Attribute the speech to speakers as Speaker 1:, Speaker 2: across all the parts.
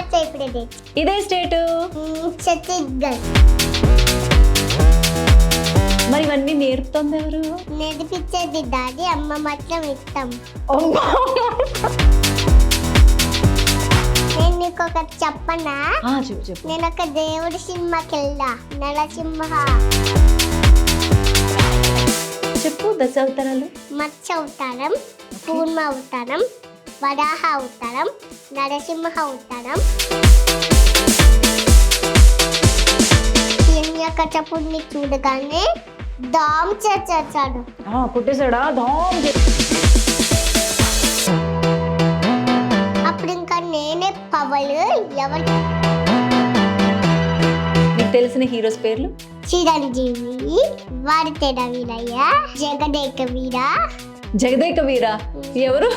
Speaker 1: హిమాచల్ ప్రదేశ్.
Speaker 2: ఇదే స్టేట్?
Speaker 1: ఛత్తీస్గఢ్.
Speaker 2: మరి ఇవన్నీ నేర్పుతుంది ఎవరు?
Speaker 1: నేర్పించేది డాడీ, అమ్మ మాత్రం ఇష్టం. నేను నీకు ఒకటి చెప్పనా?
Speaker 2: చెప్పు.
Speaker 1: నేను ఒక దేవుడి సినిమాకి వెళ్ళా, నరసింహ.
Speaker 2: చెప్పు. 10 అవతారాలు.
Speaker 1: మత్స్య అవతారం, కూర్మ అవతారం, వరాహ అవతారం, నరసింహ అవతారం. హిరణ్యకశిపుడిని చూడగానే దామ్ చేసేసాడు.
Speaker 2: కొట్టేశాడా?
Speaker 1: అప్పుడు ఇంకా నేనే పవలు. ఎవరు?
Speaker 2: నీకు తెలిసిన హీరోస్ పేర్లు?
Speaker 1: చిరంజీవి, వారితేడ వీరయ్య, జగదేక వీర.
Speaker 2: జగదేక వీర ఎవరు?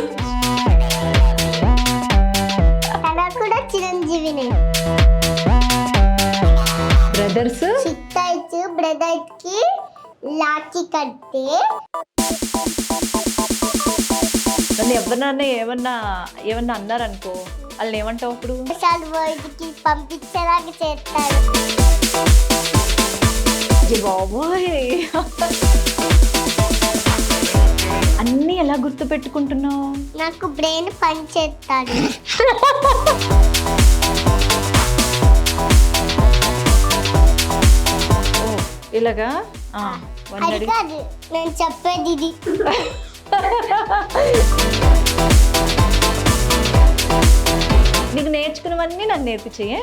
Speaker 1: తన కూడా చిరంజీవినే.
Speaker 2: బ్రదర్స్?
Speaker 1: చిత్తైచ్ బ్రదర్స్ కి లాఠీ కట్టే.
Speaker 2: నన్ను ఎవరినన్నా ఏమన్నా అన్నారనుకో, వాళ్ళని ఏమంటావు అప్పుడు?
Speaker 1: వరల్డ్కి పంపించేలాగా చేస్తాడు.
Speaker 2: బాబోయ్, అన్నీ ఎలా గుర్తు పెట్టుకుంటున్నావు?
Speaker 1: నాకు బ్రెయిన్ పని చేస్తాడు.
Speaker 2: ఇలాగా?
Speaker 1: అది కాదు నేను చెప్పేది ఇది.
Speaker 2: నీకు నేర్చుకున్నవన్నీ నాకు నేర్పించేయే.